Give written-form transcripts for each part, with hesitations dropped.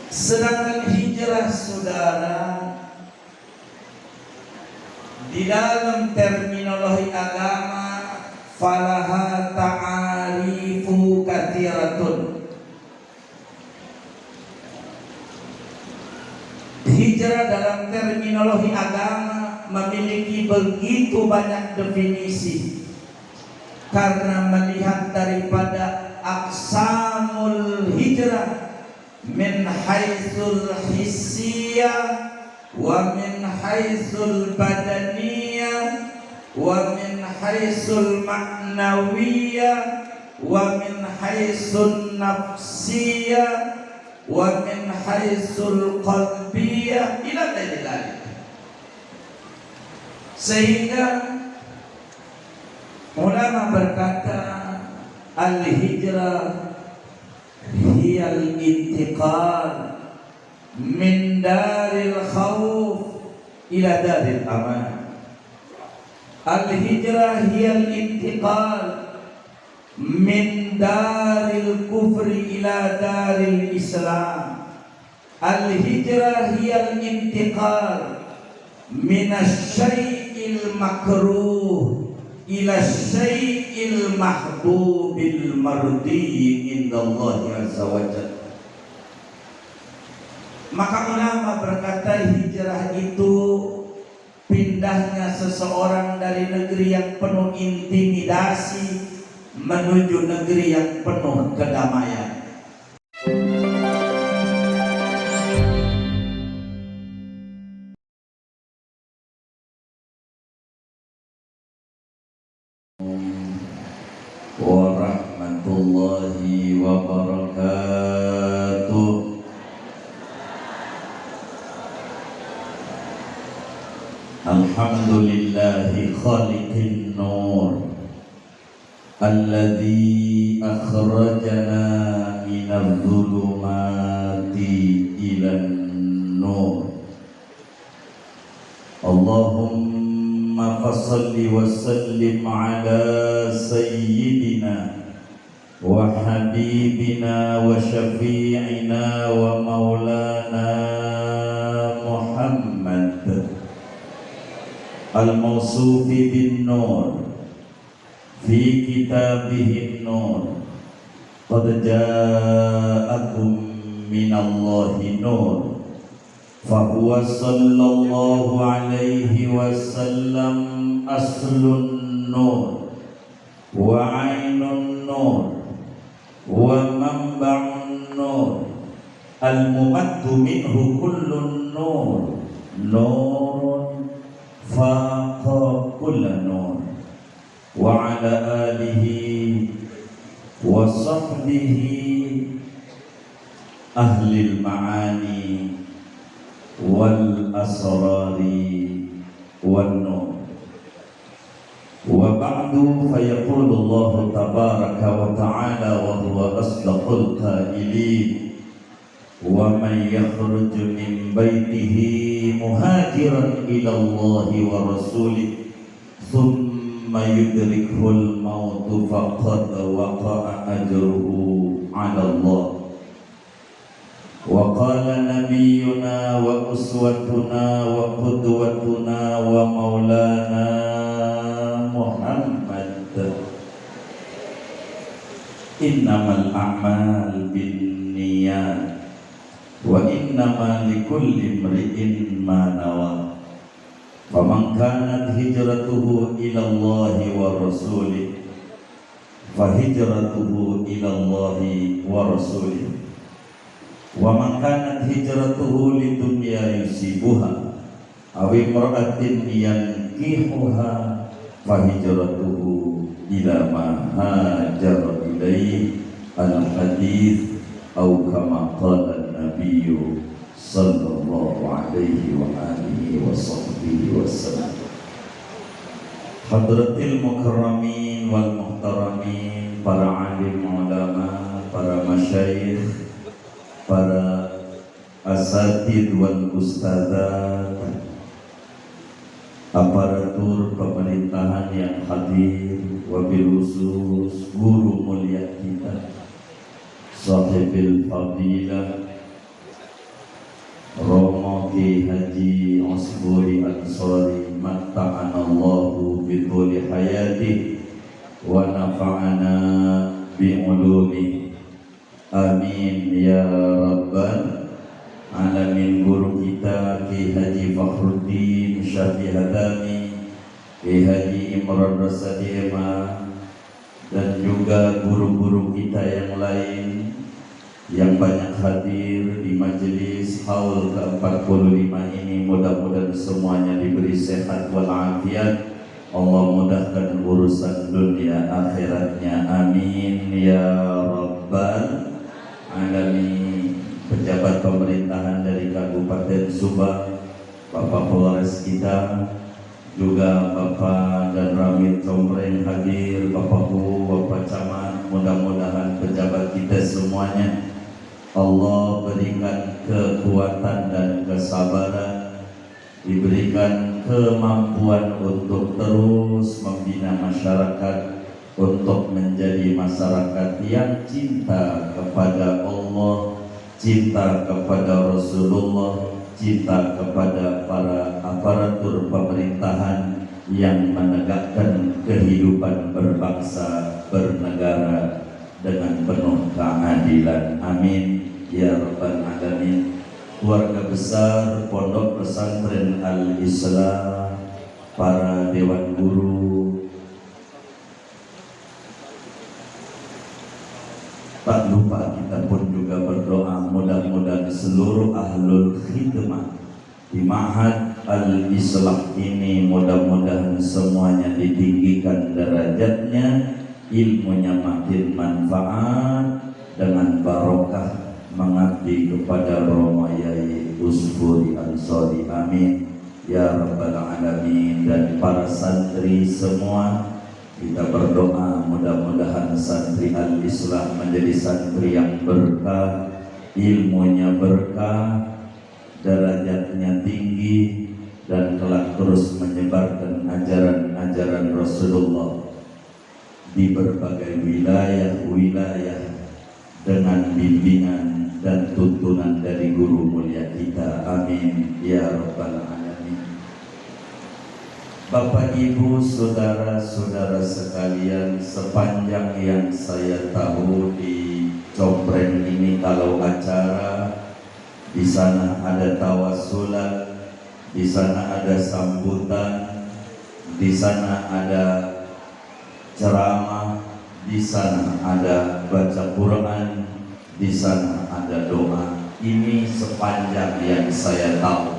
Sedangkan hijrah saudara di dalam terminologi agama falaha ta'arifu katsiratun. Hijrah dalam terminologi agama memiliki begitu banyak definisi karena melihat daripada aqsamul hijrah min haitsul hissiyah wa min haitsul badaniyah wa min haitsul ma'nawiyah wa min haitsul nafsiyah wa min haitsul qalbiyah ila dzalik. Sehingga ulama berkata al-hijrah hiyal intiqal min daril khawf ila daril aman. Al-hijrah hiyal intiqal min daril kufri ila daril islam. Al-hijrah hiyal intiqal min asy-syai'il makruh ila syai'il mahbubil mardi indallahi azza wa jalla. Maka ulama berkata hijrah itu pindahnya seseorang dari negeri yang penuh intimidasi menuju negeri yang penuh kedamaian. Warahmatullahi wabarakatuh. Alhamdulillahi khaliqin nur alladzi akhrajana minadh dhulumati ilan nur. Allahumma fassalli wa sallim ala sayyidina wa habibina wa syafi'ina wa maulana Muhammad al-mawsufi bin nur fi kitabihin nur. Qad ja'akum minallahi nur fahuwa sallallahu alaihi wasallam aslun nur wa ainun nur wa manba'un nur al-mumaddu minhu kullun nur nurun faqa kulla nur wa ala alihi wa sahbihi ahlil ma'ani wal asrari wan nur. Wa ba'du fa yaqulu Allah tabaraka wa ta'ala wa huwa asdaqul qailin wa man yakhruj min baitihi muhajiran ila Allah wa rasulih thumma yudrikuhul maut faqad waqa'a ajruhu 'ala Allah. Wa qala nabiyyuna wa uswatuna wa qudwatuna wa maulana Muhammad innamal a'mal binniyat wa innama likulli imri'in ma nawa. Faman kanat hijratuhu ila Allahi wa rasulih fa hijratuhu ila Allahi wa rasulih. Wa man kanat hijratuhu lidunya yusibuha aw imra'atin yankihuha fa hijratuhu ila ma hajara ilaihi al-hadits aw kama qala an-nabiyyu sallallahu alaihi wa alihi wa sahbihi wasallam. Hadratil mukarramin wal muhtaramin, para alim ulama, para masyayikh, para asatid wal ustadzat, aparatur pemerintahan yang hadir, wabil khusus guru mulia kita, sahibil fadilah Ki Haji Osburi Ansori matta'anallahu bituli hayati wa nafa'ana bi'ulumi. Amin ya rabbal alamin. Guru kita Ki Haji Fakhruddin Syafi'i Hadami, Ki Haji Imran Rasadi Ema, dan juga guru-guru kita yang lain yang banyak hadir di majelis haul ke-45 ini. Mudah-mudahan semuanya diberi sehat walafiat. Allah mudahkan urusan dunia akhiratnya, amin ya rabbal alamin. Pejabat pemerintahan dari Kabupaten Subang, Bapak Polres kita, juga Bapak dan Ramil Comreng hadir, Bapak Bu, Bapak Camat, mudah-mudahan pejabat kita semuanya Allah berikan kekuatan dan kesabaran, diberikan kemampuan untuk terus membina masyarakat, untuk menjadi masyarakat yang cinta kepada Allah, cinta kepada Rasulullah, cinta kepada para aparatur pemerintahan yang menegakkan kehidupan berbangsa bernegara dengan penuh keadilan, amin ya rabbal alamin. Keluarga besar Pondok Pesantren Al-Islam, para dewan guru, tak lupa kita pun juga berdoa mudah-mudahan seluruh ahlul khidmah di Ma'had Al-Islam ini mudah-mudahan semuanya ditinggikan derajatnya, ilmunya makin manfaat dengan barokah mengabdi kepada Romo Yai Usburi Ansori, amin ya rabbal alamin. Dan para santri semua, kita berdoa mudah-mudahan santri Al-Islam menjadi santri yang berkah, ilmunya berkah, derajatnya tinggi, dan kelak terus menyebarkan ajaran-ajaran Rasulullah di berbagai wilayah-wilayah dengan bimbingan dan tuntunan dari guru mulia kita, amin ya rabbal alamin. Bapak Ibu, saudara-saudara sekalian, sepanjang yang saya tahu di Compreng ini kalau acara, di sana ada tawasulan, di sana ada sambutan, di sana ada ceramah, di sana ada baca Quran, di sana ada doa. Ini sepanjang yang saya tahu.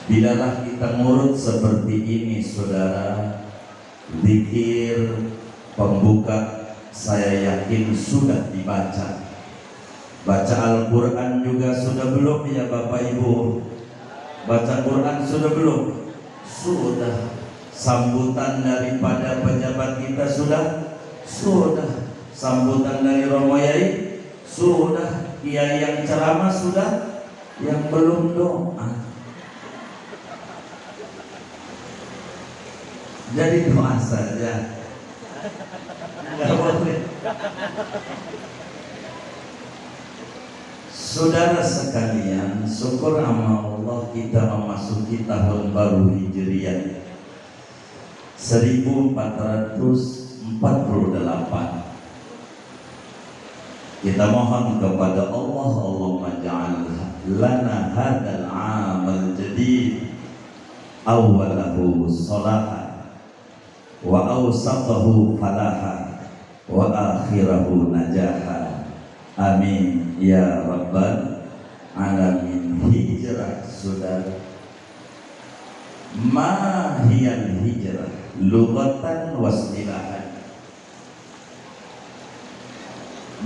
Bilalah kita ngurut seperti ini, saudara, zikir pembuka saya yakin sudah dibaca. Baca Al-Quran juga sudah belum ya Bapak Ibu? Baca Quran sudah belum? Sudah. Sambutan daripada pejabat kita sudah? Sudah. Sambutan dari Romo Yai? Sudah. Kiai yang ceramah sudah? Yang belum doa. Jadi doa saja. Enggak boleh. Saudara sekalian, syukur sama Allah kita memasuki tahun baru Hijriah 1448. Kita mohon kepada Allah, Allahumma ja'al lana hadal amal jadid awwalahu salaha wa awsatahu falaha wa akhirahu najaha, amin ya rabbal alamin. Hijrah, saudara, ma hiyal hijrah lughatan wasdilahan.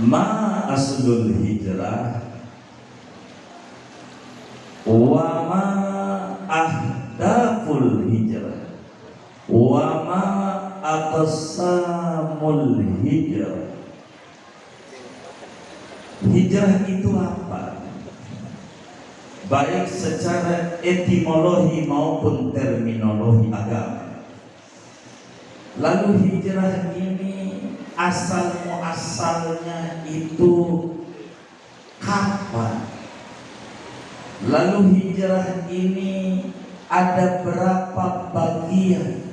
Ma aslul hijrah wa ma ahdaful hijrah wa ma aqsamul hijrah. Hijrah itu apa? Baik secara etimologi maupun terminologi agama. Lalu hijrah ini asal muasalnya itu kapan? Lalu hijrah ini ada berapa bagian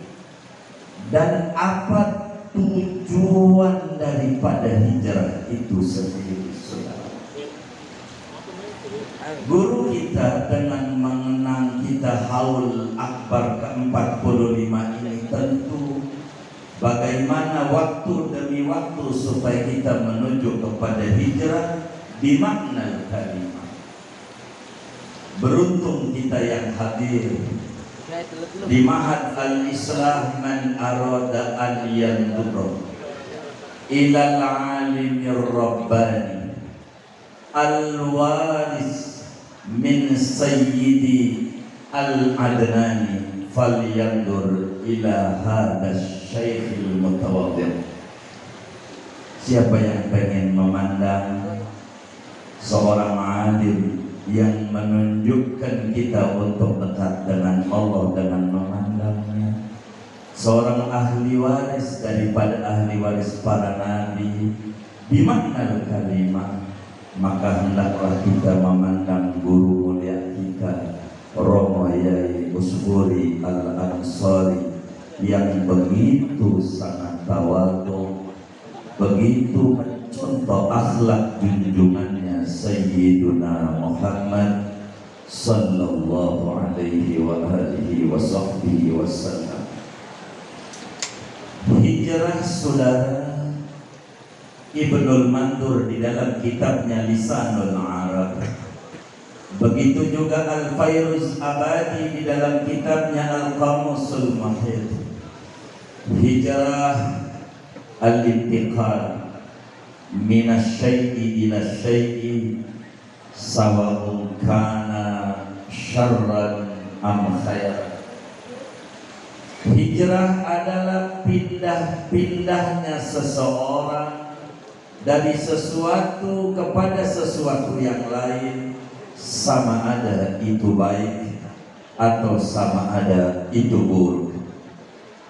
dan apa tujuan daripada hijrah itu sendiri, saudara? Guru kita dengan mengenang kita haul akbar ke-45 ini tentu bagaimana waktu demi waktu supaya kita menuju kepada hijrah bimakna kalimah. Beruntung kita yang hadir di Ma'had al-Islah man arada an yanzura ila al-alimir rabbani al-waris min sayyidi al-adnani falyandur ila hadha syaikhil mutawaddi'. Siapa yang pengen memandang seorang alim yang menunjukkan kita untuk dekat dengan Allah dengan memandangnya, seorang ahli waris daripada ahli waris para nabi bimakna kalimah, maka hendaklah kita memandang guru mulia kita Romo Yai Usfuri Al-Ansari yang begitu sangat tawadhu, begitu mencontoh akhlak junjungannya Sayyiduna Muhammad sallallahu alaihi wa alihi wa sahbihi wasallam. Hijrah, saudara, Ibnul Mandur di dalam kitabnya Lisanul Arab, begitu juga Al-Fairuz Abadi di dalam kitabnya Al-Qamusul Mahid. Hijrah al-intiqal minasyai'i ila syai'i sawa'un kana syarran am khairan. Hijrah adalah pindah-pindahnya seseorang dari sesuatu kepada sesuatu yang lain, sama ada itu baik atau sama ada itu buruk.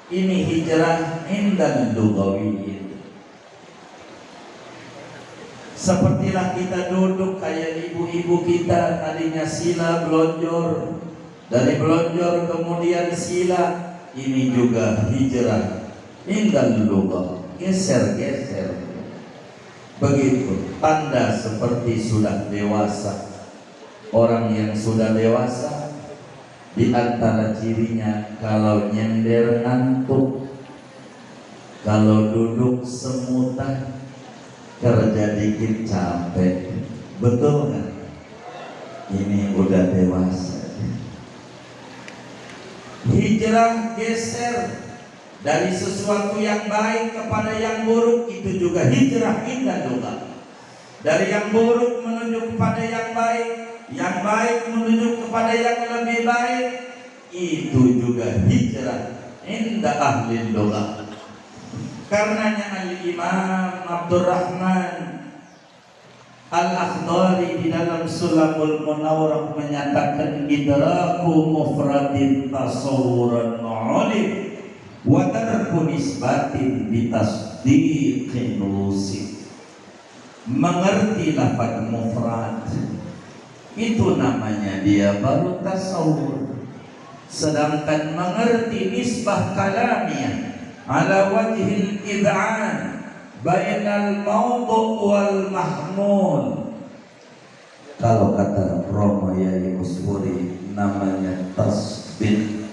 Ini hijrah indal lugawiyyin. Sepertilah kita duduk kayak ibu-ibu kita, tadinya sila belonjor, dari belonjor kemudian sila. Ini juga hijrah indal lugah, geser-geser. Begitu tanda seperti sudah dewasa. Orang yang sudah dewasa, di antara cirinya kalau nyender ngantuk, kalau duduk semutan, kerja dikit capek. Betul nggak? Ini udah dewasa. Hijrah geser dari sesuatu yang baik kepada yang buruk, itu juga hijrah indah juga. Dari yang buruk menuju kepada yang baik menuju kepada yang lebih baik, itu juga hijrah indah ahli lugah. Karenanya Al-Imam Abdurrahman Al-Akhdari di dalam Sulamul Munawwarah menyatakan idraku mufradin tasawuran ulim wa tarku nisbatin bitasdiqin rusik. Mengerti lafaz mufrad itu namanya dia baru tasawur, sedangkan mengerti nisbah kalamiah ala wajhil id'an bainal mawdu' wal mahmul. Kalau kata Romo Yai Usfuri namanya tasbih,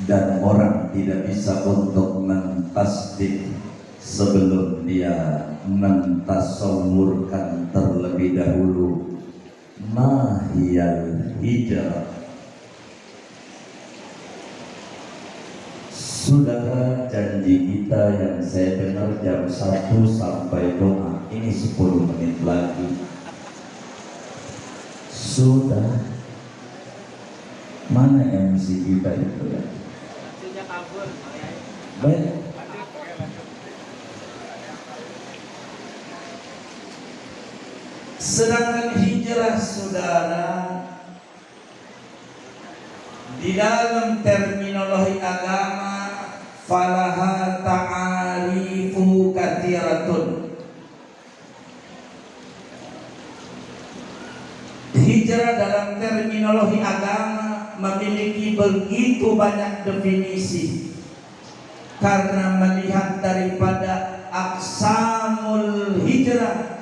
dan orang tidak bisa untuk mentasbih sebelum dia mentasawurkan terlebih dahulu mahiyal hijrah. Saudara, janji kita yang saya dengar jam 1 sampai doa, ini 10 menit lagi. Sudah, mana MC kita itu ya? Baik. Sedangkan hijrah, saudara, di dalam terminologi agama falaha ta'arifu katsiratun. Hijrah dalam terminologi agama memiliki begitu banyak definisi, karena melihat daripada aqsamul hijrah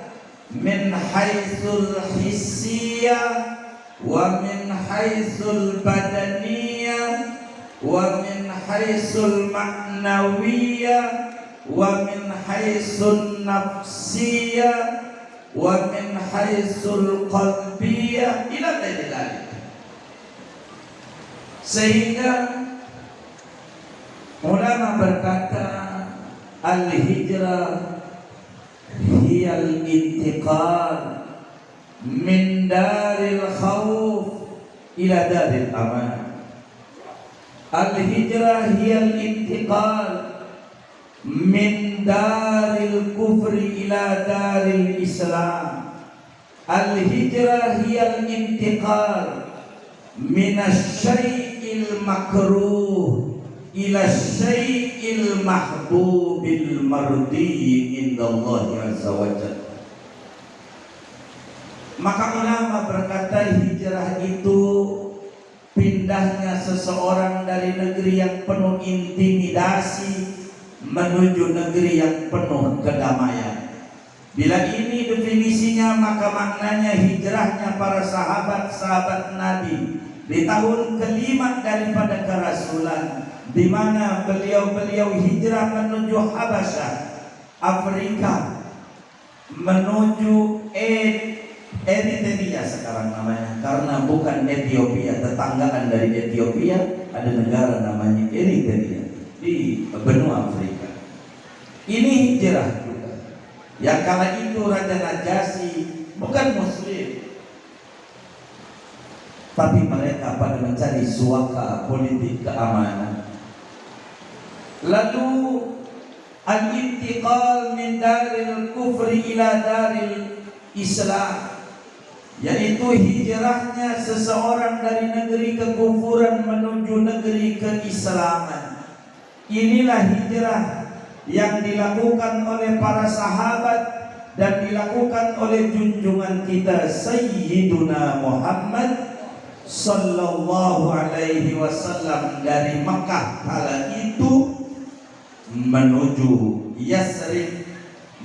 min haitsul hissiyah wa min haitsul badaniyah wa min haitsul ma'nawiyah wa min haitsul nafsiyah wa min haitsul qalbiyah ila ghairi dzalik. Sehingga ulama berkata al-hijrah hiyal intiqal min daril khawf ila daril aman. Al-hijrah hiyal intiqal min daril kufri ila daril islam. Al-hijrah hiyal intiqal minasyai'il makruh ila syai'il mahbubil mardi indallahi azza wa jalla. Maka ulama berkata hijrah itu pindahnya seseorang dari negeri yang penuh intimidasi menuju negeri yang penuh kedamaian. Bila ini definisinya, maka maknanya hijrahnya para sahabat-sahabat Nabi di tahun kelima daripada kerasulan, di mana beliau-beliau hijrah menuju Habasyah, Afrika, menuju Eritrea sekarang namanya, karena bukan Ethiopia, tetanggaan dari Ethiopia ada negara namanya Eritrea di benua Afrika. Ini hijrah juga. Yang kala itu Raja Najasyi bukan Muslim, tapi mereka pada mencari suaka politik keamanan. Lalu al-intiqal min daril kufri ila daril Islam, yaitu hijrahnya seseorang dari negeri kekufuran menuju negeri keislaman. Inilah hijrah yang dilakukan oleh para sahabat dan dilakukan oleh junjungan kita Sayyiduna Muhammad sallallahu alaihi wasallam dari Makkah kala itu menuju Yasrib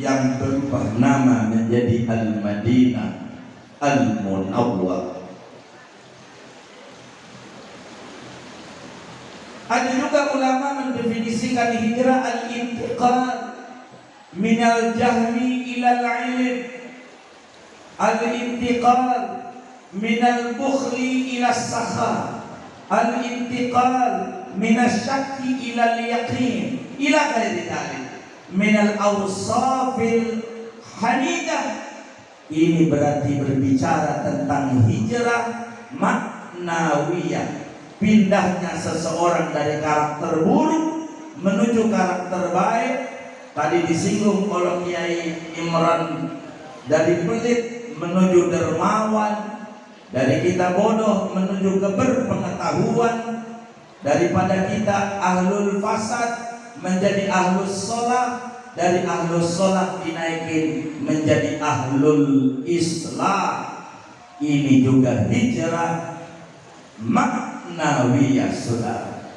yang berubah nama menjadi Al-Madinah Al-Munawwarah. Ada juga ulama mendefinisikan hijrah al-intiqal minal jahli ilal ilm, al-intiqal minal bukhli ila sakha, al-intiqal minas syakki ilal yaqin ila ghairi dzalik minal awsafil hamidah. Ini berarti berbicara tentang hijrah maknawiyah, pindahnya seseorang dari karakter buruk menuju karakter baik. Tadi disinggung oleh Kiai Imran, dari pelit menuju dermawan, dari kita bodoh menuju ke berpengetahuan, daripada kita ahlul fasad menjadi ahlus sholat, dari ahlus sholat dinaikin menjadi ahlul Islam. Ini juga hijrah maknawiyah. Saudara,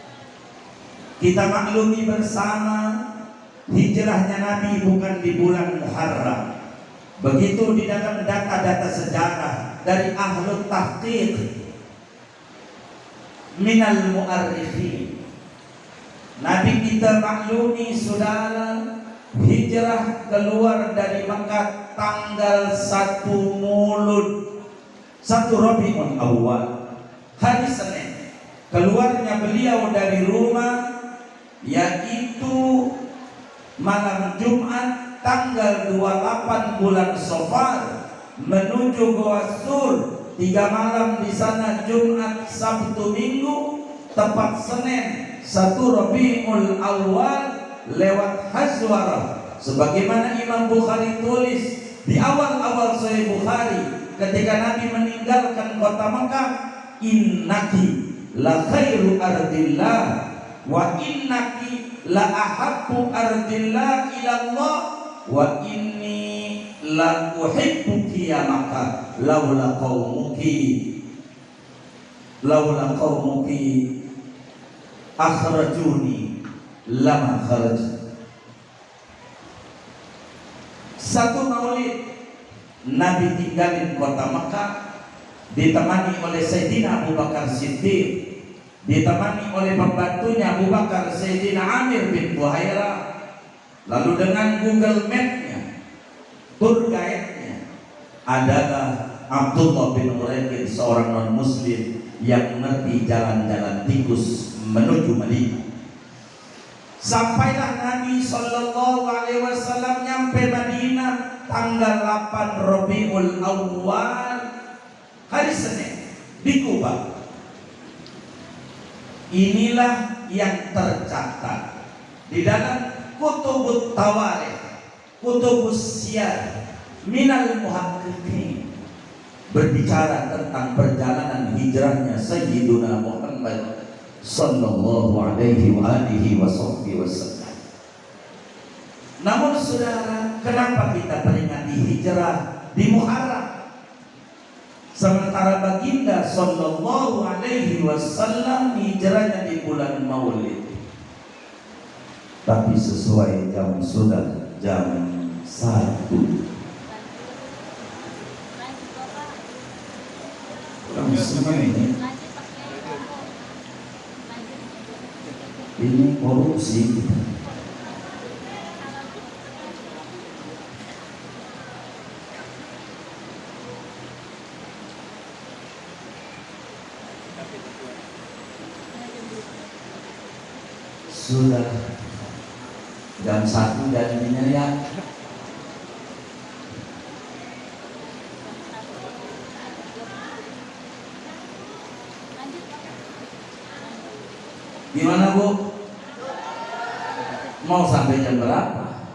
kita maklumi bersama hijrahnya Nabi bukan di bulan Muharram. Begitu di dalam data-data sejarah dari ahlul tahqiq minal mu'arrikhin, Nabi kita maklumi saudara, hijrah keluar dari Makkah tanggal 1 Mulud, 1 Rabiul Awal, hari Senin. Keluarnya beliau dari rumah yaitu malam Jumat tanggal 28 bulan Safar menuju Goa Sur, 3 malam di sana, Jumat, Sabtu, Minggu, tepat Senin 1 Rabiul Awal lewat Hazwarah. Sebagaimana Imam Bukhari tulis di awal-awal Sahih Bukhari, ketika Nabi meninggalkan kota Makkah, innaki la khairu ardillah wa innaki la ahabbu ardillah ila Allah wa inni la uhibbuki ya Makkah laula qaumuki akhrajuni lama kharaj. Satu maulid Nabi tinggalin kota Makkah, ditemani oleh Sayyidina Abu Bakar Siddiq, ditemani oleh pembantunya Abu Bakar Sayyidina Amir bin Buhairah. Lalu dengan Google Map-nya, tour guide-nya adalah Abdullah bin Uraiqin, seorang non-muslim yang mengerti jalan-jalan tikus menuju Madinah. Sampailah Nabi Sallallahu Alaihi Wasallam nyampe Madinah tanggal 8 Rabiul Awal, hari Senin, di Kuba. Inilah yang tercatat di dalam Kutubut Tawarikh, Kutubus Siyar minal muhaqqiqin, berbicara tentang perjalanan hijrahnya Sayyiduna Muhammad sallallahu alaihi wa alihi wasallam. Namun saudara, kenapa kita peringati hijrah di Muharram, sementara baginda sallallahu alaihi wasallam hijrahnya di bulan Maulid? Tapi sesuai jam sudah jam 1. Kamu semua ini korupsi. Sudah jam 1 jadinya ya. Gimana Bu? Mau sampai jam berapa?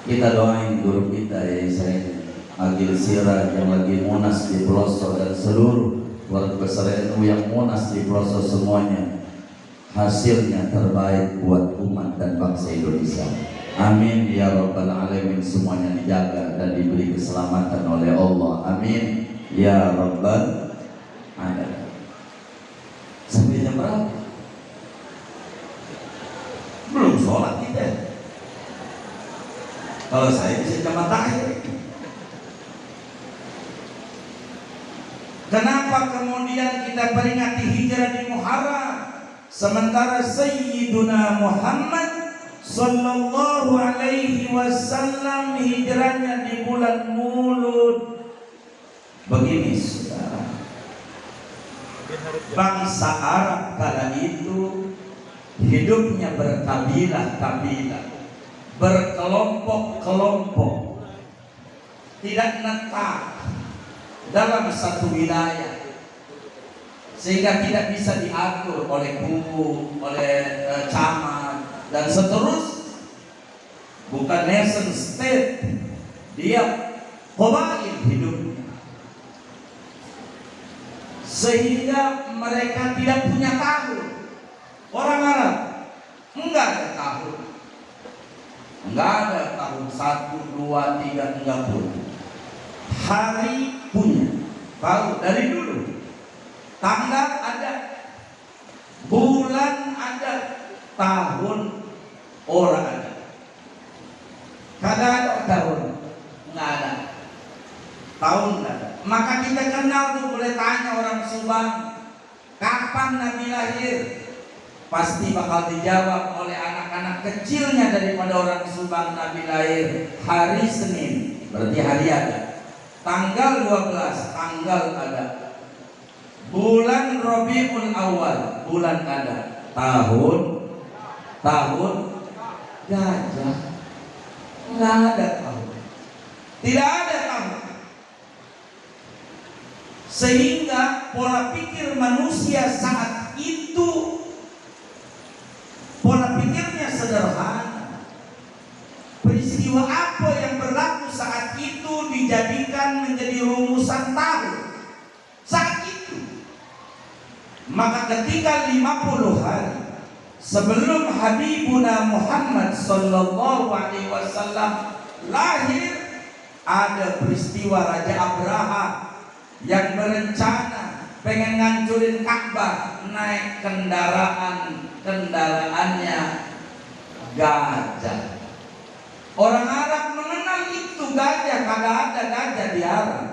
Kita doain guru kita ya, saya Agil Siraj yang lagi munas di pelosok dan seluruh warga besar NU yang munas di pelosok semuanya, hasilnya terbaik buat umat dan bangsa Indonesia. Amin ya rabbal alamin. Semuanya dijaga dan diberi keselamatan oleh Allah. Amin ya rabbal alamin. Sampai jam berapa? Belum sholat kita. Kalau saya bisa jam akhir. Kenapa kemudian kita peringati hijrah di Muharram, sementara Sayyiduna Muhammad sallallahu alaihi wasallam hijrahnya di bulan Mulud? Begini saudara, bangsa Arab kala itu hidupnya berkabilah-kabilah, berkelompok-kelompok, tidak netap dalam satu wilayah, sehingga tidak bisa diatur oleh kubu, oleh camat dan seterusnya. Bukan nation state, dia qabail hidupnya, sehingga mereka tidak punya tahun. Orang Arab enggak ada tahun, enggak ada tahun 1, 2, 3, enggak pun. Hari punya, tahu dari dulu. Tanggal ada, bulan ada, tahun orang ada. Kagak ada tahun, enggak ada. Tahun enggak ada. Maka kita kenal tuh, boleh tanya orang Subang, kapan Nabi lahir? Pasti bakal dijawab oleh anak-anak kecilnya daripada orang Subang. Nabi lahir hari Senin, berarti hari ada. Tanggal 12, tanggal ada. Bulan Rabiul Awal, bulan ada. Tahun gajah. Nggak ada tahun. Tidak ada tahun. Sehingga pola pikir manusia saat itu, pola pikirnya sederhana. Peristiwa apa yang berlaku saat itu dijadikan menjadi rumusan tahun saat itu. Maka ketika 50 hari sebelum Habibuna Muhammad sallallahu alaihi wasallam lahir, ada peristiwa Raja Abraha yang berencana pengen ngancurin Ka'bah, naik kendaraannya gajah. Orang Arab mengenal itu gajah, kagak ada gajah di Arab.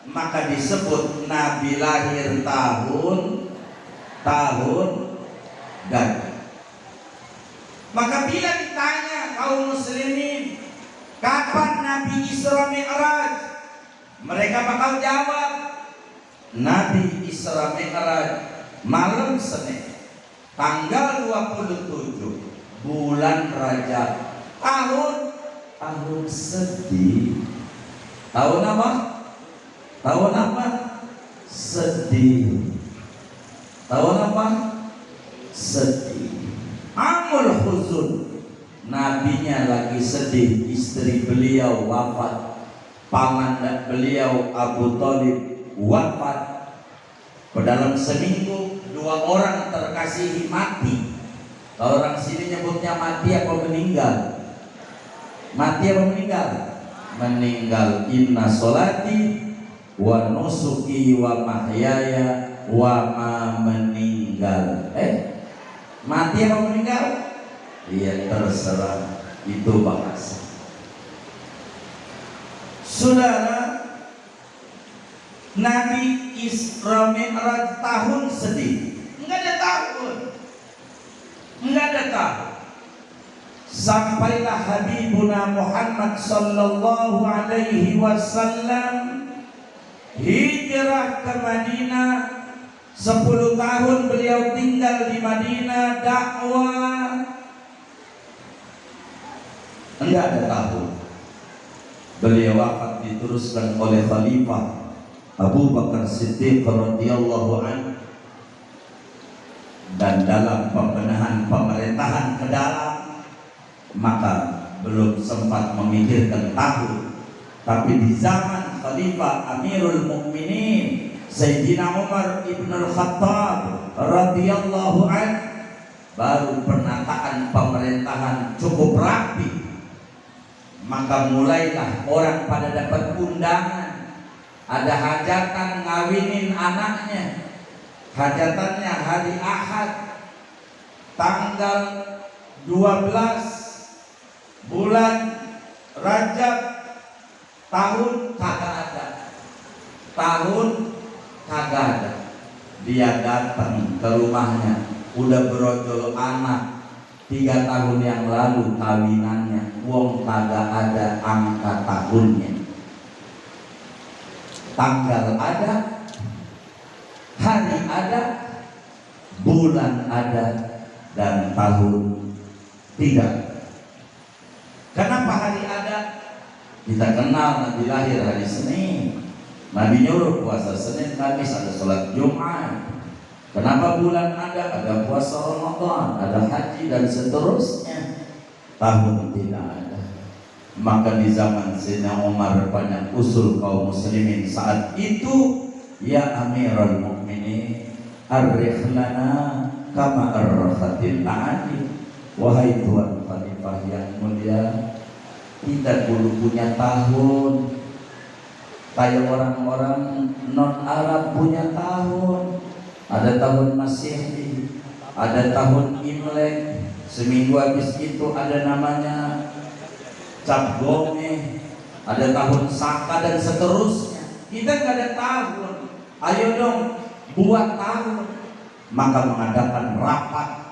Maka disebut Nabi lahir tahun gajah. Maka bila ditanya kaum muslimin, kapan Nabi Isra Mi'raj? Mereka bakal jawab, Nabi Isra Mi'raj malam Senin tanggal 27 bulan Rajab tahun sedih. Tahun apa? Tahun apa? Sedih. Tahun apa? Sedih. Amul huzun. Nabinya lagi sedih, istri beliau wafat, paman beliau Abu Thalib wafat. Dalam seminggu 2 orang terkasihi mati. Kalau orang sini nyebutnya mati apa meninggal? Mati apa meninggal? Meninggal. Inna sholati wa nusuki wa mahyaya wa ma meninggal. Mati apa meninggal? Iya, terserah, itu bahasa. Saudara, Nabi Isra Mi'raj tahun sedih. Enggak ada tahun. Sampailah Habibuna Muhammad sallallahu alaihi wasallam hijrah ke Madinah. 10 tahun beliau tinggal di Madinah dakwah. Enggak ada tahun. Beliau wafat diteruskan oleh Khalifah Abu Bakar Siddiq radhiyallahu anhu. Dan dalam pembenahan pemerintahan ke dalam, maka belum sempat memikirkan tahun. Tapi di zaman Khalifah Amirul Mukminin Sayyidina Umar ibn al-Khattab radhiyallahu anhu, baru penataan pemerintahan cukup rapi. Maka mulailah orang pada dapat undangan. Ada hajatan ngawinin anaknya. Hajatannya hari Ahad tanggal 12 bulan Rajab, tahun kagak ada. Dia datang ke rumahnya, udah berojol anak 3 tahun yang lalu kawinannya, wong kagak ada angka tahunnya. Tanggal ada, hari ada, bulan ada, dan tahun tidak. Kenapa hari ada? Kita kenal Nabi lahir hari Senin. Nabi nyuruh puasa Senin, Kamis, ada sholat Jumat. Kenapa bulan ada? Ada puasa Ramadan, ada haji, dan seterusnya. Tahun tidak ada. Maka di zaman Sayyidina Umar banyak usul kaum muslimin saat itu, ya Amirul Mukminin, arrih lana kama arrahatil a'adi. Wahai Tuan Khalifah yang mulia, kita dulu punya tahun kayak orang-orang non-Arab punya tahun. Ada tahun Masehi, ada tahun Imlek. Seminggu habis itu ada namanya Cap Gome, ada tahun Saka, dan seterusnya. Kita nggak ada tahun. Ayo dong buat tahun. Maka mengadakan rapat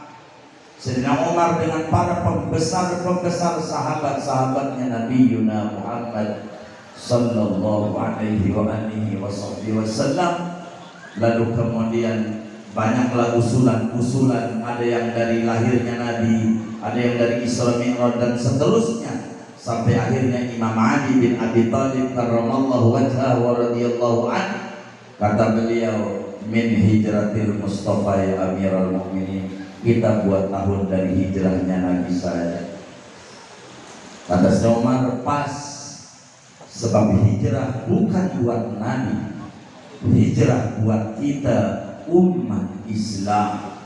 Sayyidina Umar dengan para pembesar sahabat-sahabatnya Nabi Yuna Muhammad sallallahu alaihi wasallam. Lalu kemudian banyaklah usulan-usulan, ada yang dari lahirnya Nabi, ada yang dari Isra Mi'raj, dan seterusnya, sampai akhirnya Imam Ali bin Abi Thalib karramallahu wajhahu wa radhiyallahu anhu, kata beliau, min hijratil Mustafa ya Amirul Mukminin, kita buat tahun dari hijrahnya Nabi saja. Kata Umar, pas, sebab hijrah bukan buat Nabi, hijrah buat kita umat Islam.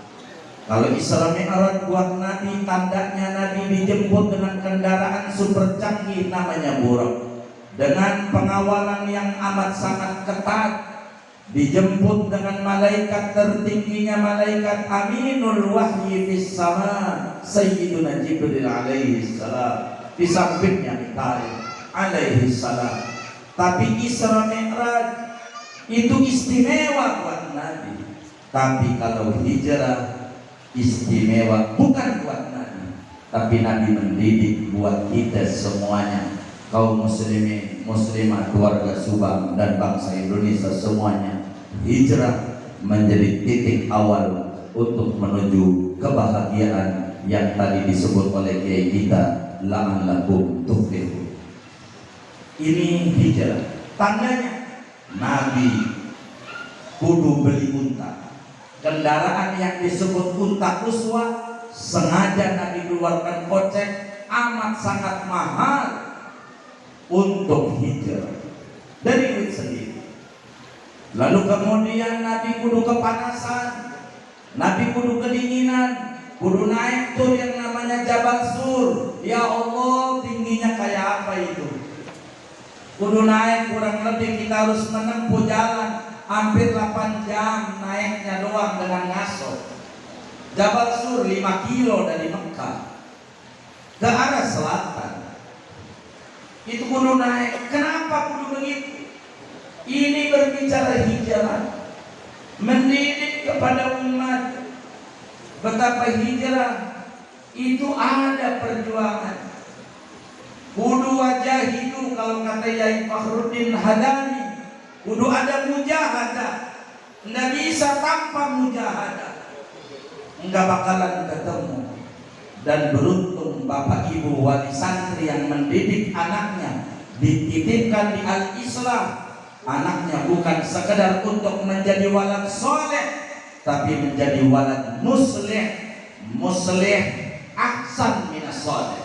Kalau Isra Mi'raj buat Nabi, tandanya Nabi dijemput dengan kendaraan super canggih namanya Buraq, dengan pengawalan yang amat sangat ketat, dijemput dengan malaikat tertingginya, malaikat Aminul Wahyi fis sama, Sayyiduna Jibril alaihi salam, di sampingnya Mikail alaihi salam. Tapi Isra Mi'raj itu istimewa buat Nabi. Tapi kalau hijrah istimewa bukan buat Nabi, tapi Nabi mendidik buat kita semuanya, kaum muslimin, muslimah, keluarga Subang dan bangsa Indonesia semuanya. Hijrah menjadi titik awal untuk menuju kebahagiaan yang tadi disebut oleh kiai kita, la'allakum tuflihun. Ini hijrah. Tandanya Nabi kudu beli unta. Kendaraan yang disebut unta uswa sengaja Nabi keluarkan kocek amat sangat mahal untuk hijrah dari duit sendiri. Lalu kemudian Nabi kudu kepanasan, Nabi kudu kedinginan, kudu naik tur yang namanya Jabal Sur. Ya Allah, tingginya kayak apa itu? Kudu naik, kurang lebih kita harus menempuh jalan hampir 8 jam naiknya doang dengan ngaso. Jabal Sur 5 kilo dari Mekah ke arah selatan. Itu kudu naik. Kenapa kudu begitu? Ini berbicara hijrah, mendidik kepada umat betapa hijrah itu ada perjuangan. Kudu wajahidu, kalau kata Yai Fakhruddin Hadani, kudu ada mujahadah. Nggak bisa tanpa mujahadah, nggak bakalan ketemu. Dan beruntung Bapak Ibu wali santri yang mendidik anaknya, dititipkan di Al-Islam. Anaknya bukan sekedar untuk menjadi walad soleh, tapi menjadi walad muslih, muslih ahsan minas soleh.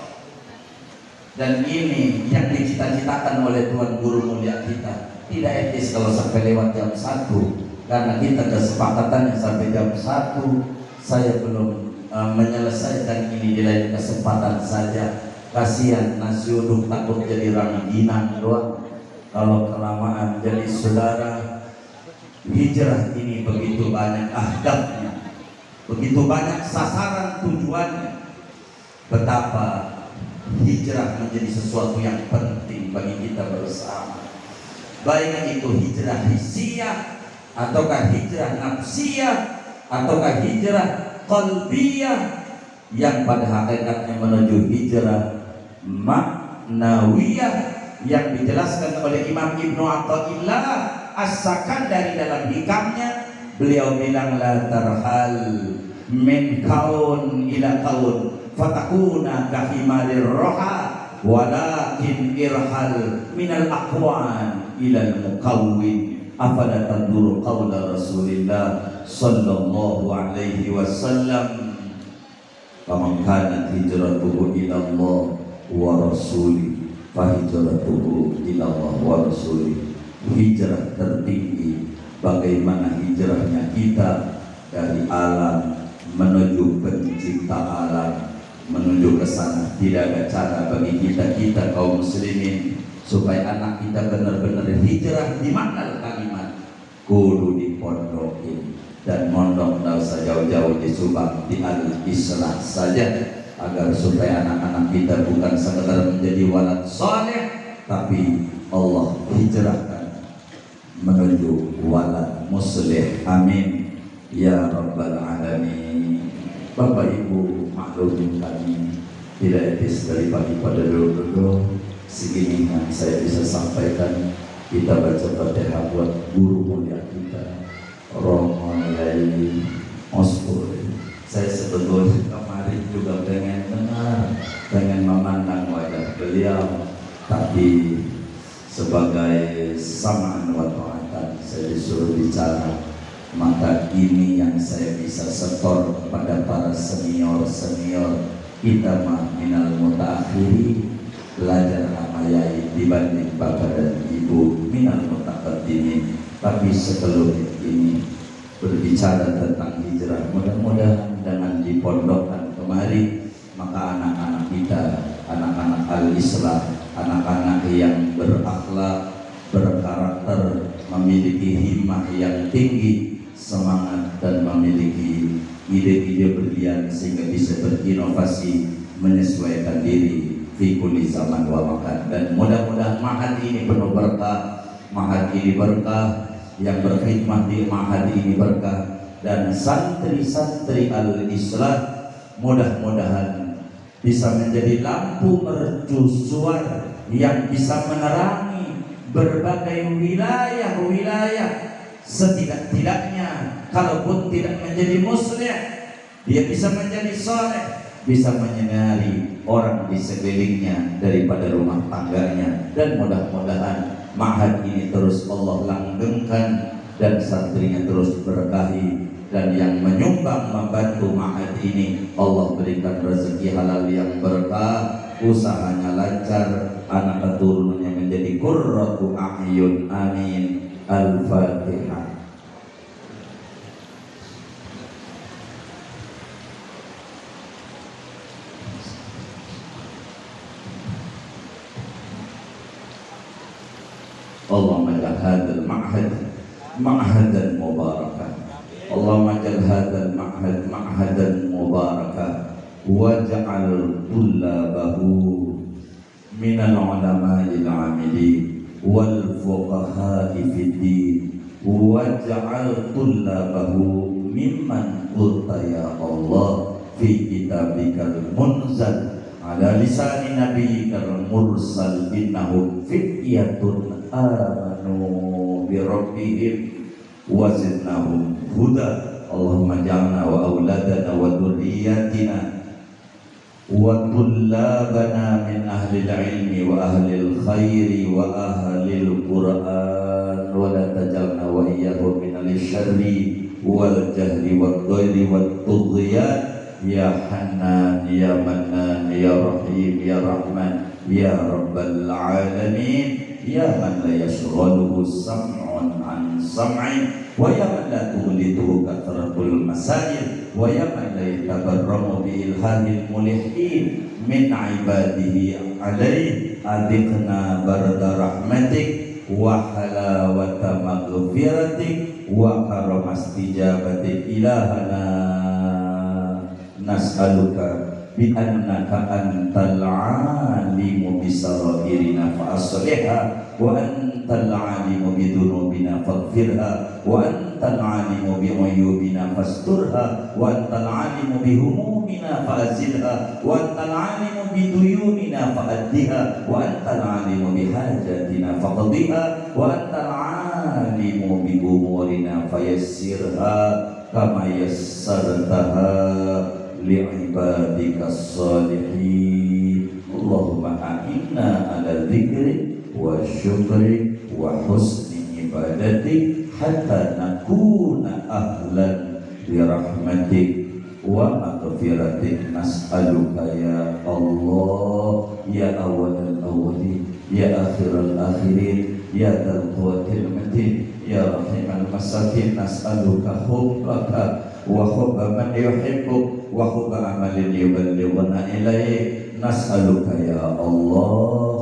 Dan ini yang dicita-citakan oleh Tuan Guru mulia kita. Tidak etis kalau sampai lewat jam 1, karena kita kesepakatannya sampai jam 1. Saya belum menyelesaikan ini di lain kesempatan saja. Kasihan nasi uduk takut jadi rangginang doang kalau kelamaan. Jadi saudara, hijrah ini begitu banyak ahdafnya, begitu banyak sasaran tujuannya. Betapa hijrah menjadi sesuatu yang penting bagi kita bersama. Baik itu hijrah hissiyah, ataukah hijrah nafsiyah, ataukah hijrah qalbiyah, yang pada hakikatnya menuju hijrah ma'nawiyah, yang dijelaskan oleh Imam Ibnu Athaillah As-Sakandari dalam hikamnya. Beliau bilang, la tarhal min kaun ila kaun fatakuna kahimalir roha, walakin irhal minal aqwan ilal mukawwin. Afala tanduru qawla Rasulillah sallallahu alaihi wasallam, faman kanat hijratuhu ila Allah wa rasulih fa hijratuhu ila Allah wa rasulih. Hijrah tertinggi, bagaimana hijrahnya kita dari alam menuju pencipta alam, menuju ke sana. Tidak ada cara bagi kita kaum muslimin supaya anak kita benar-benar hijrah. Di mana kalimat kudu dipondokin, dan mondok tidak usah jauh-jauh di Subang, di Al-Islah saja, agar supaya anak-anak kita bukan sekedar menjadi walad soleh, tapi Allah hijrahkan menuju walad muslih. Amin ya rabbal alamin. Bapak Ibu maklumin kami, tidak etis dari pagi pada dulu-dulu segini yang saya bisa sampaikan. Kita baca Fatihah buat guru mulia kita Romo Yai Osbur. Saya sebetulnya kemarin juga pengen dengar, pengen memandang wajah beliau, tapi sebagai samaan wa ta'atan saya disuruh bicara. Maka ini yang saya bisa setor kepada para senior-senior kita, mah minal mutaakhiri, belajar sama Yai dibanding Bapak dan Ibu minal mutaqaddimin. Tapi sebelum ini berbicara tentang hijrah, mudah-mudahan dengan dipondokkan kemari, maka anak-anak kita, anak-anak al-Islam, anak-anak yang berakhlak, berkarakter, memiliki himmah yang tinggi, semangat dan memiliki ide-ide brilian sehingga bisa berinovasi menyesuaikan diri fi kulli zaman wa makan. Dan mudah-mudahan ma'had ini penuh berkah, ma'had ini berkah, yang berkhidmat di ma'had ini berkah, dan santri-santri al-Islam mudah-mudahan bisa menjadi lampu mercusuar yang bisa menerangi berbagai wilayah-wilayah. Setidak-tidaknya kalaupun tidak menjadi muslim, dia bisa menjadi soleh, bisa menyinari orang di sekelilingnya daripada rumah tangganya. Dan mudah-mudahan ma'had ini terus Allah langgengkan dan santrinya terus berkahi, dan yang menyumbang membantu ma'had ini Allah berikan rezeki halal yang berkah, usahanya lancar, anak keturunannya menjadi qurratu a'yun, amin. Al-Fatihah. Allahumma ja'al hadzal ma'had ma'hadan mubarakan. Allahumma ja'al hadzal ma'had ma'hadan mubarakan waj'al tullabahu minal ulama'il 'amilin wal fuqaha'i fid din waj'al tullabahu mimman qulta ya Allah fi kitabikal munzal ala lisani nabiyyikal mursal innahum fityatun amanu bi rabbihim wa zidnahum huda. Allahumma ja'alna wa auladana wa dhurriyyatina wa tullabana min ahlil ilmi wa ahlil khairi wa ahlil qur'an wa la tajalna wa iyyahum minal syarri wal jahli wad dhairi wat tughyan ya Hannan ya Mannan ya Rahim ya Rahman ya Rabbal alamin ya man la yashghaluhu sam'un an sam'in wa ya man la tughliduhu kathratul masail wa ya man la yatabarramu bi ilhamil mulihin min ibadihi alayhi adikna barda rahmatik wa halawata maghfiratik wa karamas ijabatik ilahana nas'aluka bi annaka antal alimu bisarairina fa aslihha wa antal alimu bi dhunubina faghfirha wa antal alimu bi uyubina fasturha wa antal alimu bi humumina fa'azilha wa antal alimu bi duyunina fa'addiha wa antal alimu bi hajatina faqdiha wa antal alimu bi umurina fayassirha kama yassartaha li'ibadika salihin. Allahumma a'inna ala dzikri wa syukri wa husni ibadati hatta nakuna ahlan bi rahmatik wa maghfiratik. Nas'aluka ya Allah ya awwalal awwalin ya akhiral akhirin ya dzal quwwatil matin ya rahimal masakin. Nas'aluka hubbaka wa hubba man yuhibbuk wa hubba amalin yuballighuna ilayhi. Nas'aluka ya Allah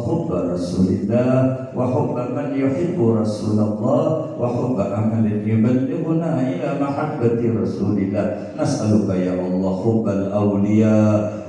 hubba rasulillah wa hubba man yuhibbu rasulullah wa hubba amalin yuballighuna ila mahabbati rasulillah. Nas'aluka ya Allah hubbal awliya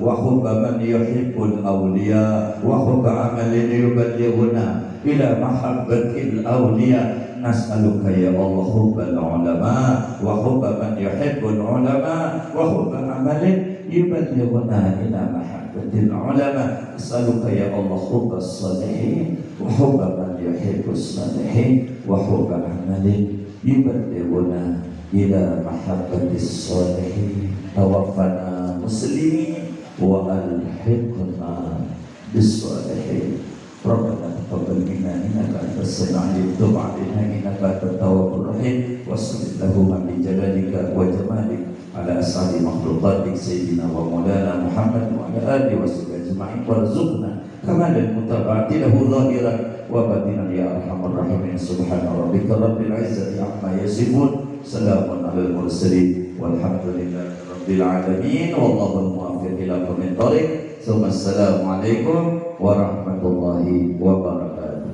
wa hubba man yuhibbul awliya wa hubba amalin yuballighuna ila mahabbatil awliya. Nas'aluka ya Allah hubbal ulama wa hubba man yuhibbul ulama wa hubba amalin yuballighuna ila mahabbatil ulama. Nas'aluka ya Allah hubbas salihin wa hubba man yuhibbus salihin wa hubba amalin yuballighuna ila mahabbatis salihin. Tawaffana muslimin wa alhiqna bis salihin. Rabbana taqabbal minna innaka antas samiul alim tub 'alaina innaka antat tawwabur rahim wa sallallahu bi jalalika wa jamalik ala ashabi makhluqatik sayyidina wa maulana Muhammad wa ala alihi wa sahbihi ajma'in warzuqna kamalal mutaba'ati lahu zahiran wa batinan ya arhamar rahimin. Subhana rabbika rabbil izzati amma yasifun salamun alal mursalin walhamdulillahi rabbil alamin. Wallahu muwaffiq ila aqwamit thoriq. Assalamualaikum warahmatullahi wabarakatuh.